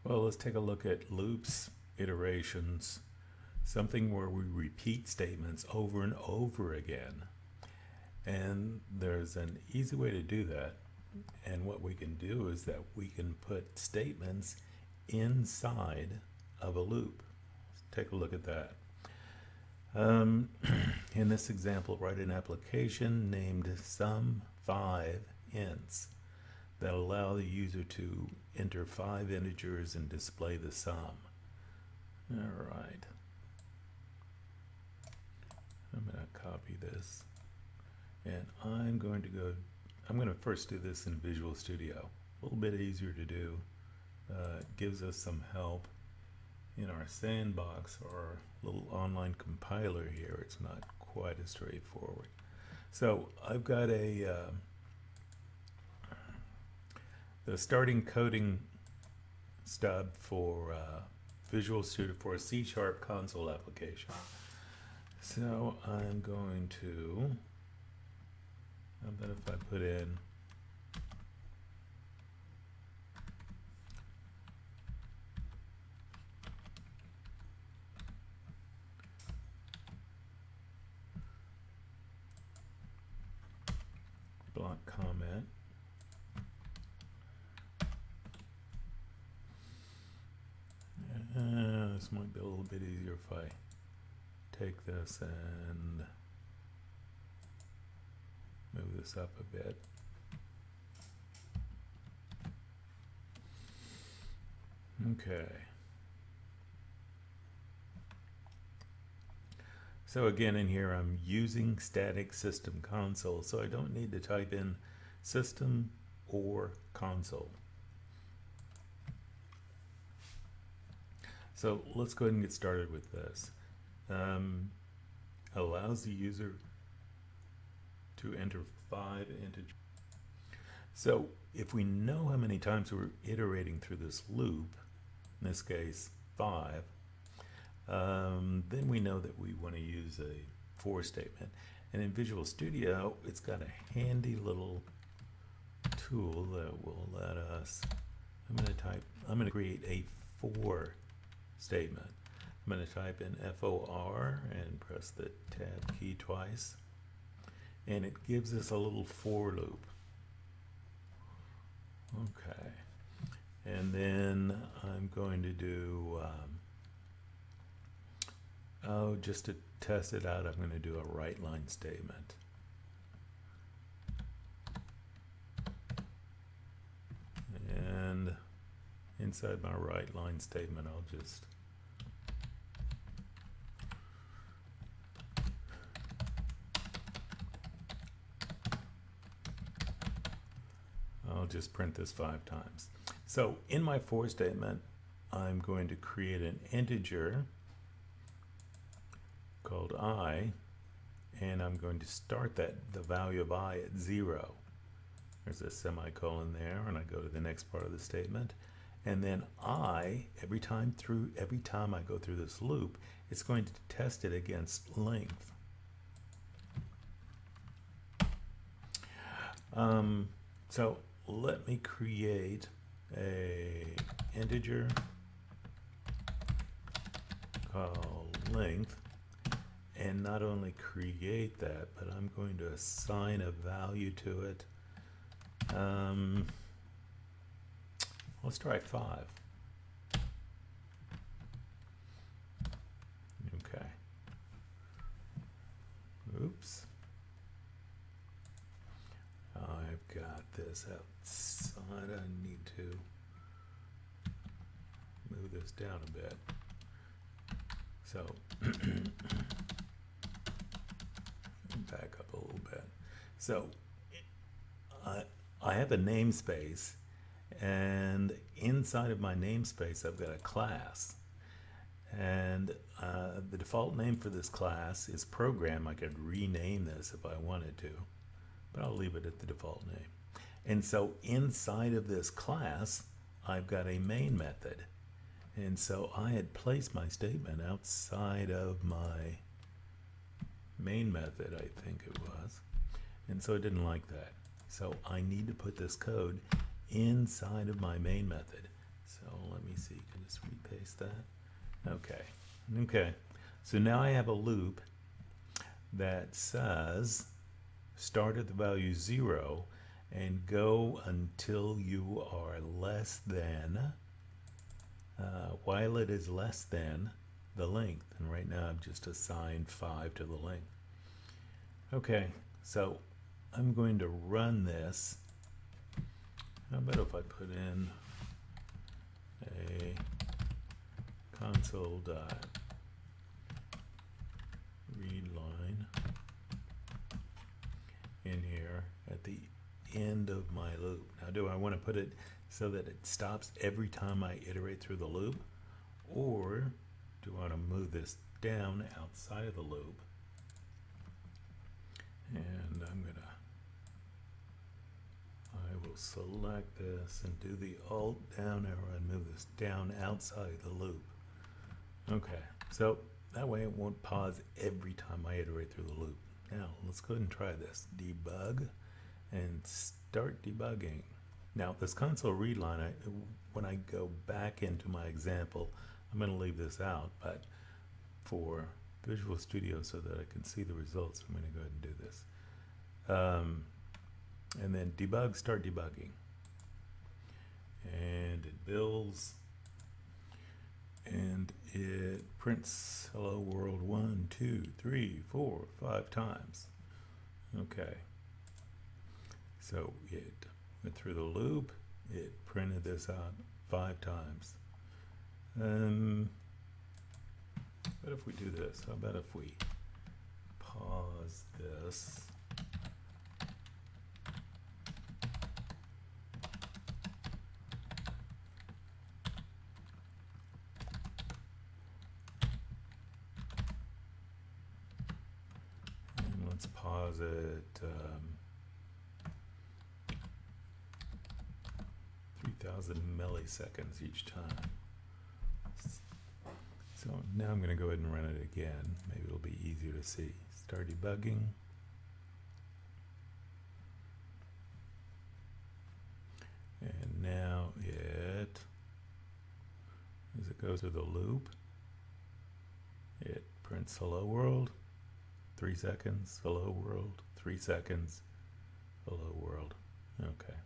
Well, let's take a look at loops, iterations, something where we repeat statements over and over again. And there's an easy way to do that. And what we can do is that we can put statements inside of a loop. Let's take a look at that. In this example, write an application named sum5 ints that allow the user to enter 5 integers and display the sum. All right. I'm going to copy this, and I'm going to first do this in Visual Studio. A little bit easier to do. It gives us some help in our sandbox or little online compiler here. It's not quite as straightforward. So I've got the starting coding stub for Visual Studio for a C# console application. So I'm going to, how about if I put in block comment. This might be a little bit easier if I take this and move this up a bit. Okay. So again, in here I'm using static system console, so I don't need to type in system or console. So let's go ahead and get started with this. Allows the user to enter 5 integers. So if we know how many times we're iterating through this loop, in this case 5, then we know that we want to use a for statement. And in Visual Studio, it's got a handy little tool that will let us, I'm going to create a for statement. I'm going to type in FOR and press the tab key twice, and it gives us a little for loop. Okay, and then I'm going to do just to test it out, I'm going to do a right line statement. And inside my right line statement, I'll just print this 5 times. So in my for statement, I'm going to create an integer called I, and I'm going to start the value of I at 0. There's a semicolon there, and I go to the next part of the statement. And then I, every time I go through this loop, it's going to test it against length. So let me create a integer called length, and not only create that, but I'm going to assign a value to it. Let's try 5. Okay. Oops. I've got this outside. I need to move this down a bit. So back up a little bit. So I have a namespace, and inside of my namespace I've got a class, and the default name for this class is program. I could rename this if I wanted to, but I'll leave it at the default name. And so inside of this class I've got a main method, and so I had placed my statement outside of my main method, I think it was, and so I didn't like that. So I need to put this code inside of my main method. So let me see, can I just repaste that? Okay, okay. So now I have a loop that says start at the value 0 and go until you are less than, while it is less than the length. And right now I've just assigned 5 to the length. Okay, so I'm going to run this. How about if I put in a console dot read line in here at the end of my loop. Now, do I want to put it so that it stops every time I iterate through the loop, or do I want to move this down outside of the loop? And I will select this and do the Alt down arrow and move this down outside the loop. Okay, so that way it won't pause every time I iterate through the loop. Now let's go ahead and try this. Debug and start debugging. Now this console read line, when I go back into my example, I'm going to leave this out, but for Visual Studio so that I can see the results, I'm going to go ahead and do this. And then debug, start debugging. And it builds and it prints hello world 1, 2, 3, 4, 5 times. Okay. So it went through the loop, it printed this out 5 times. What if we do this? How about if we pause this? And let's pause it 3,000 milliseconds each time. So now I'm going to go ahead and run it again. Maybe it'll be easier to see. Start debugging. And now as it goes through the loop, it prints hello world, 3 seconds, hello world, 3 seconds, hello world. Okay.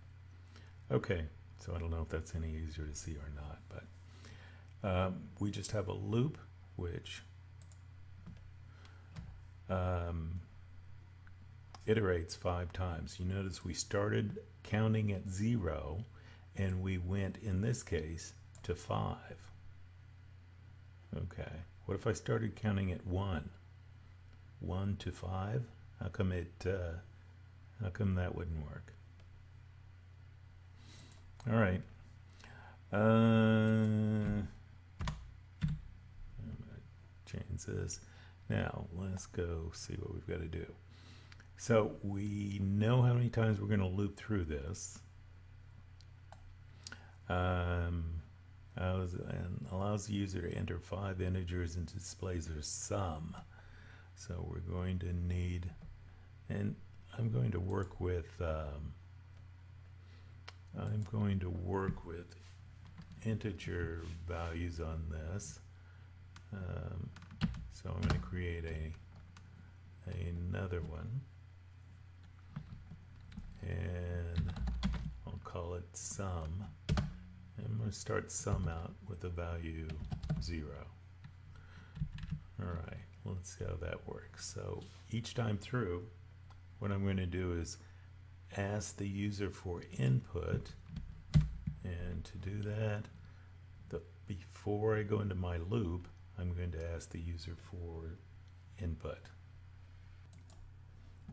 Okay, so I don't know if that's any easier to see or not, but we just have a loop which iterates 5 times. You notice we started counting at 0 and we went, in this case, to 5. Okay, what if I started counting at 1? 1 to 5? How come that wouldn't work? All right. I'm gonna change this. Now let's go see what we've got to do. So we know how many times we're going to loop through this. And allows the user to enter 5 integers and displays their sum. So we're going to need, and I'm going to work with integer values on this. So I'm going to create another one, and I'll call it sum. And I'm going to start sum out with the value 0. All right, let's see how that works. So each time through, what I'm going to do is ask the user for input, and to do that, before I go into my loop, I'm going to ask the user for input.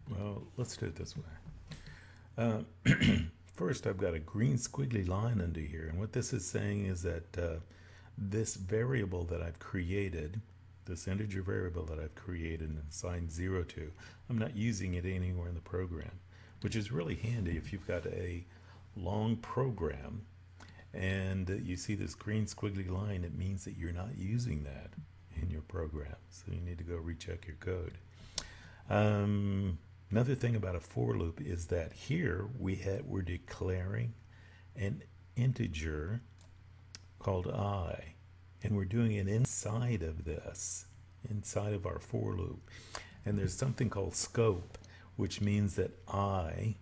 Well, let's do it this way. First, I've got a green squiggly line under here, and what this is saying is that this variable that I've created, this integer variable that I've created and assigned 0 to, I'm not using it anywhere in the program, which is really handy if you've got a long program and you see this green squiggly line. It means that you're not using that in your program, so you need to go recheck your code. Another thing about a for loop is that here we're declaring an integer called I, and we're doing it inside of this, inside of our for loop. And there's something called scope, which means that I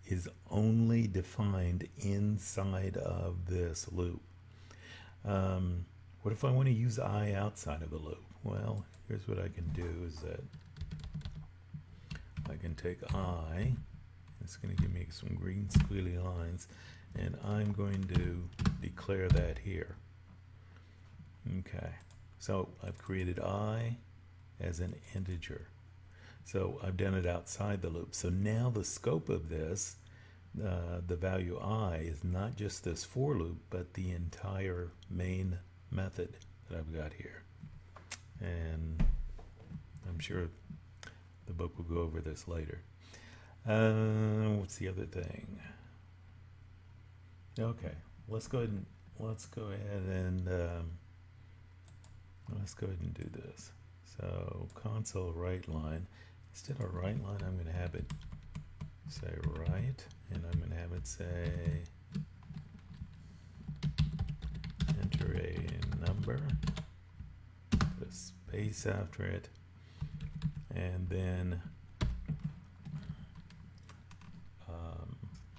is only defined inside of this loop. What if I want to use I outside of the loop? Well, here's what I can do is that I can take I, it's going to give me some green squiggly lines, and I'm going to declare that here. Okay, so I've created I as an integer. So I've done it outside the loop. So now the scope of this, the value I, is not just this for loop, but the entire main method that I've got here. And I'm sure the book will go over this later. What's the other thing? Okay, let's go ahead and do this. So console write line. Instead of write line, I'm going to have it say write, and I'm going to have it say enter a number, put a space after it, and then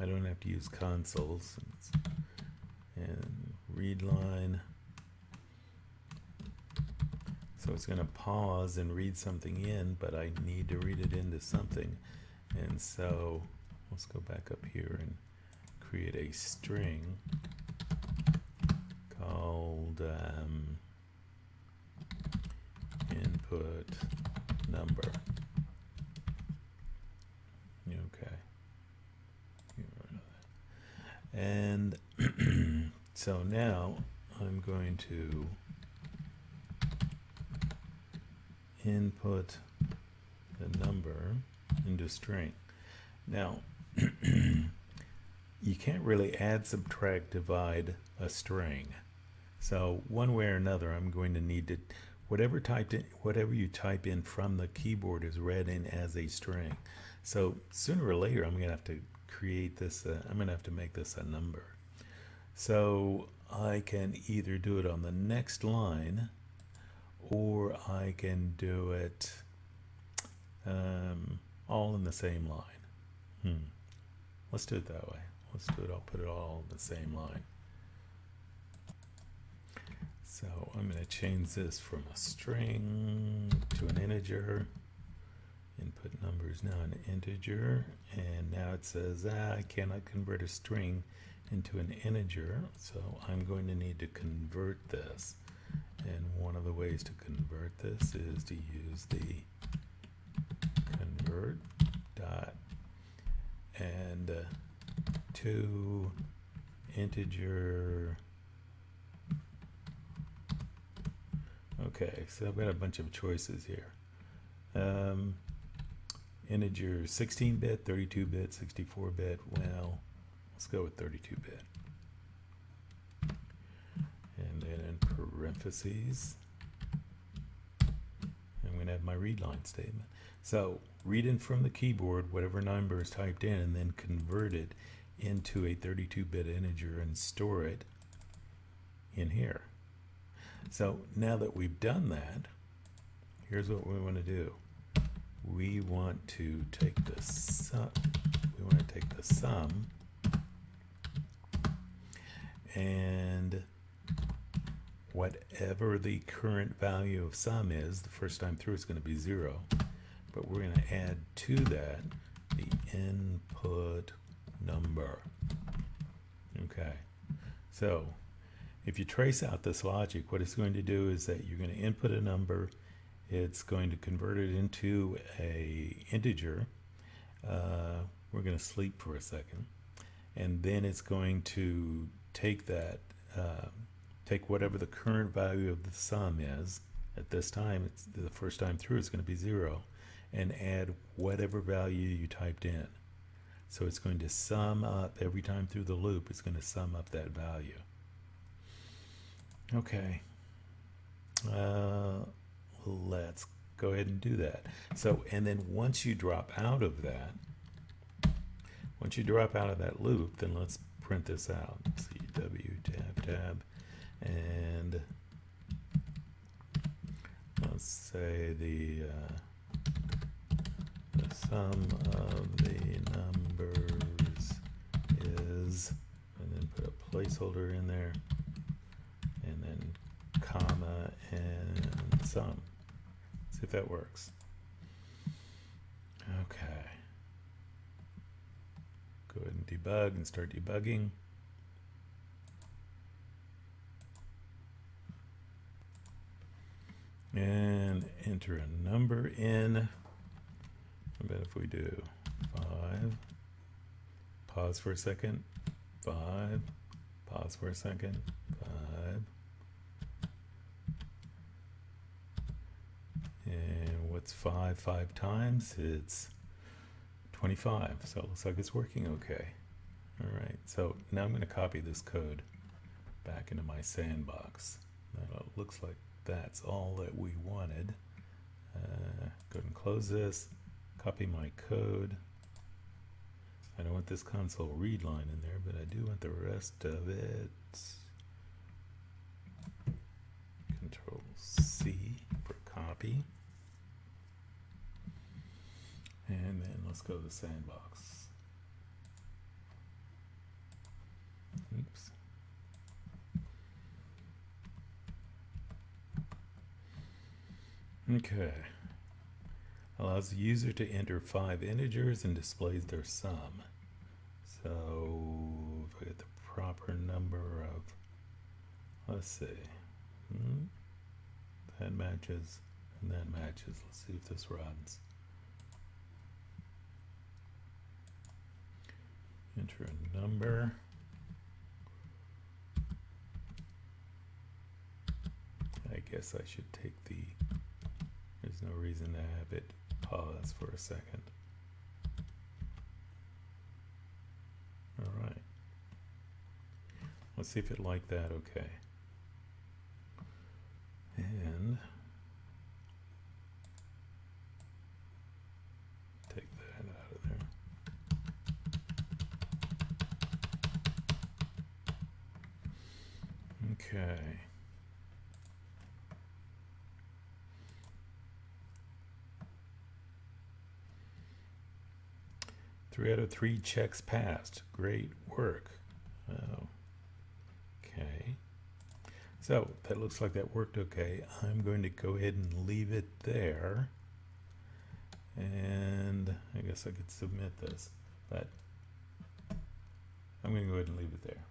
I don't have to use consoles, and read line. So it's going to pause and read something in, but I need to read it into something. And so let's go back up here and create a string called input number. Okay. And so now I'm going to input the number into string. Now, you can't really add, subtract, divide a string. So one way or another, I'm going to need to, whatever you type in from the keyboard is read in as a string. So sooner or later, I'm going to have to create this, I'm going to have to make this a number. So I can either do it on the next line, or I can do it all in the same line. Let's do it that way. Let's do it, I'll put it all in the same line. So I'm going to change this from a string to an integer. Input number is now an integer, and now it says I cannot convert a string into an integer, so I'm going to need to convert this. And one of the ways to convert this is to use the convert dot and to integer. Okay, so I've got a bunch of choices here. Integer 16-bit, 32-bit, 64-bit. Well, let's go with 32-bit. And then in parentheses, I'm going to have my read line statement. So read in from the keyboard whatever number is typed in, and then convert it into a 32-bit integer and store it in here. So now that we've done that, here's what we want to do. We want to take the sum. We want to take the sum, and whatever the current value of sum is, the first time through it's going to be 0, but we're going to add to that the input number. Okay, so if you trace out this logic, what it's going to do is that you're going to input a number, it's going to convert it into a integer. We're going to sleep for a second, and then it's going to take that, take whatever the current value of the sum is. At this time, it's the first time through, it's going to be 0, and add whatever value you typed in. So it's going to sum up every time through the loop. It's going to sum up that value. Okay. Let's go ahead and do that. So, and then once you drop out of that, loop, then let's print this out. CW tab, and let's say the sum of the numbers is, and then put a placeholder in there, and then comma and sum. See if that works. Okay. Go ahead and debug and start debugging. And enter a number in. I bet if we do 5, pause for a second, 5, pause for a second, 5. And what's 5 times? It's 25. So it looks like it's working okay. All right, so now I'm going to copy this code back into my sandbox. Now it looks like that's all that we wanted. Go ahead and close this, copy my code. I don't want this console read line in there, but I do want the rest of it. Control C for copy. And then let's go to the sandbox. Oops. Okay. Allows the user to enter 5 integers and displays their sum. So if I get the proper number of, let's see, that matches and that matches. Let's see if this runs. Enter a number. I guess I should take the, there's no reason to have it pause for a second. All right. Let's see if it liked that okay. And take that out of there. Okay. Three out of 3 checks passed. Great work. Oh. Okay. So that looks like that worked okay. I'm going to go ahead and leave it there. And I guess I could submit this, but I'm going to go ahead and leave it there.